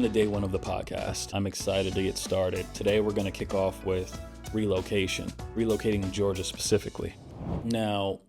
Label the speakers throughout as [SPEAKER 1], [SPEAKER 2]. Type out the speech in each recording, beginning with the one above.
[SPEAKER 1] Welcome to day one of the podcast. I'm excited to get started. Today we're going to kick off with relocating to Georgia specifically. Now,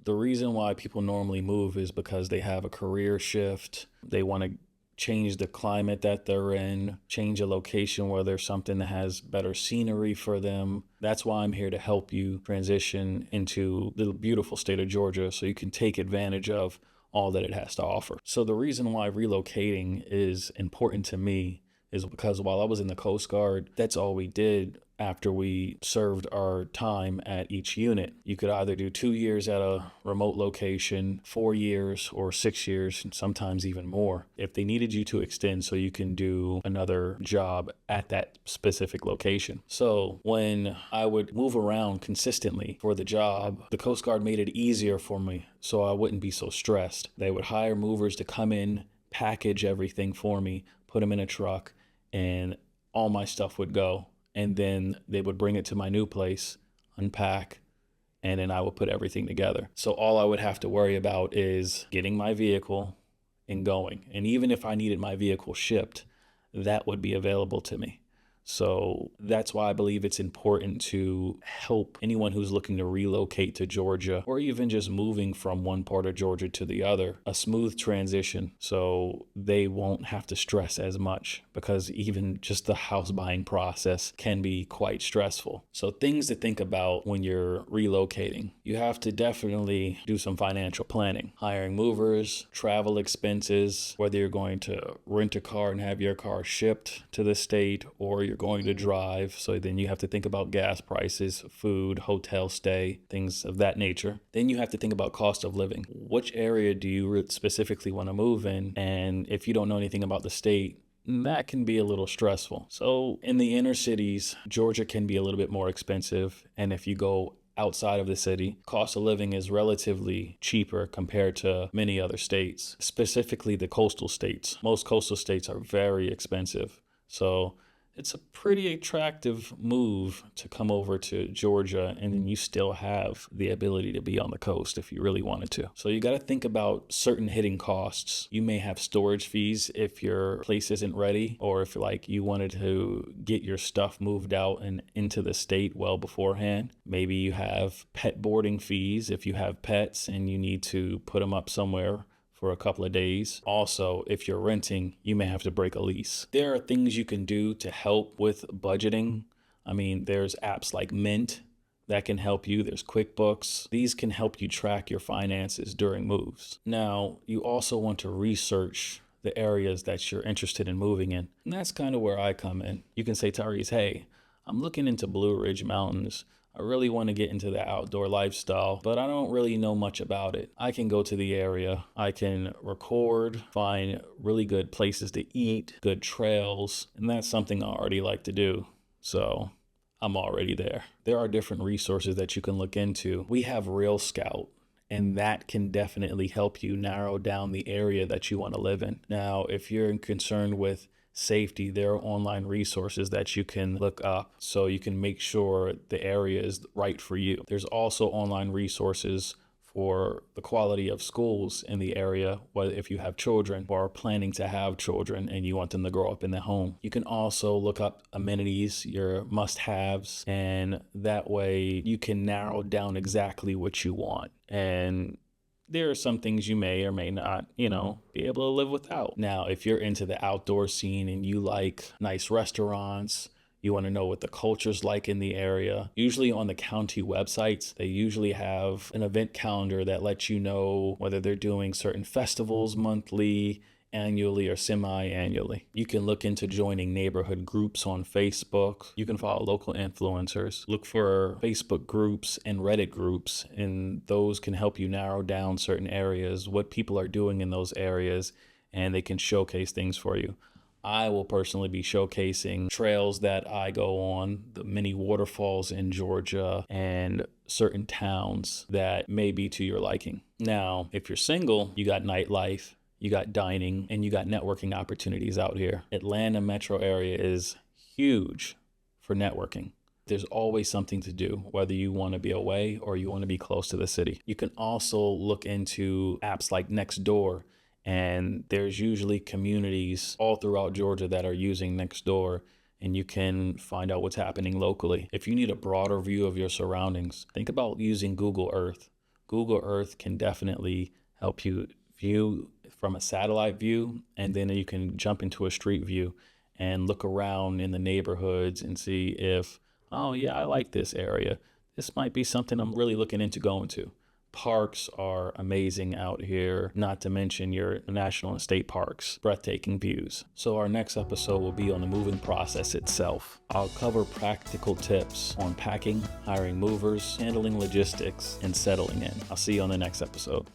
[SPEAKER 1] the reason why people normally move is because they have a career shift. They want to change the climate that they're in, change a location where there's something that has better scenery for them. That's why I'm here to help you transition into the beautiful state of Georgia so you can take advantage of all that it has to offer. So the reason why relocating is important to me is because while I was in the Coast Guard, that's all we did after we served our time at each unit. You could either do 2 years at a remote location, 4 years, or 6 years, and sometimes even more, if they needed you to extend so you can do another job at that specific location. So when I would move around consistently for the job, the Coast Guard made it easier for me so I wouldn't be so stressed. They would hire movers to come in, package everything for me, put them in a truck, and all my stuff would go. And then they would bring it to my new place, unpack, and then I would put everything together. So all I would have to worry about is getting my vehicle and going. And even if I needed my vehicle shipped, that would be available to me. So that's why I believe it's important to help anyone who's looking to relocate to Georgia, or even just moving from one part of Georgia to the other, a smooth transition so they won't have to stress as much, because even just the house buying process can be quite stressful. So things to think about when you're relocating: you have to definitely do some financial planning, hiring movers, travel expenses, whether you're going to rent a car and have your car shipped to the state, or you're going to drive. So then you have to think about gas prices, food, hotel stay, things of that nature. Then you have to think about cost of living. Which area do you specifically want to move in? And if you don't know anything about the state, that can be a little stressful. So in the inner cities, Georgia can be a little bit more expensive. And if you go outside of the city, cost of living is relatively cheaper compared to many other states, specifically the coastal states. Most coastal states are very expensive. So it's a pretty attractive move to come over to Georgia, and then you still have the ability to be on the coast if you really wanted to. So you got to think about certain hidden costs. You may have storage fees if your place isn't ready, or if you wanted to get your stuff moved out and into the state well beforehand. Maybe you have pet boarding fees if you have pets and you need to put them up somewhere for a couple of days. Also, if you're renting, you may have to break a lease. There are things you can do to help with budgeting. I mean, there's apps like Mint that can help you. There's QuickBooks. These can help you track your finances during moves. Now, you also want to research the areas that you're interested in moving in. And that's kind of where I come in. You can say, Tyrese, hey, I'm looking into Blue Ridge Mountains. I really want to get into the outdoor lifestyle, but I don't really know much about it. I can go to the area, I can record, find really good places to eat, good trails, and that's something I already like to do. So I'm already there. There are different resources that you can look into. We have Real Scout, and that can definitely help you narrow down the area that you want to live in. Now, if you're concerned with safety, there are online resources that you can look up so you can make sure the area is right for you. There's also online resources for the quality of schools in the area, whether if you have children or are planning to have children and you want them to grow up in the home. You can also look up amenities, your must-haves, and that way you can narrow down exactly what you want. And there are some things you may or may not, be able to live without. Now, if you're into the outdoor scene and you like nice restaurants, you want to know what the culture's like in the area, usually on the county websites, they usually have an event calendar that lets you know whether they're doing certain festivals monthly, annually, or semi-annually. You can look into joining neighborhood groups on Facebook. You can follow local influencers. Look for Facebook groups and Reddit groups, and those can help you narrow down certain areas, what people are doing in those areas, and they can showcase things for you. I will personally be showcasing trails that I go on, the many waterfalls in Georgia, and certain towns that may be to your liking. Now, if you're single, you got nightlife, you got dining, and you got networking opportunities out here. Atlanta metro area is huge for networking. There's always something to do, whether you want to be away or you want to be close to the city. You can also look into apps like Nextdoor And there's usually communities all throughout Georgia that are using Nextdoor, and you can find out what's happening locally. If you need a broader view of your surroundings, think about using Google Earth. Google Earth can definitely help you view from a satellite view, and then you can jump into a street view and look around in the neighborhoods and see if, oh yeah, I like this area. This might be something I'm really looking into going to. Parks are amazing out here, not to mention your national and state parks, breathtaking views. So our next episode will be on the moving process itself. I'll cover practical tips on packing, hiring movers, handling logistics, and settling in. I'll see you on the next episode.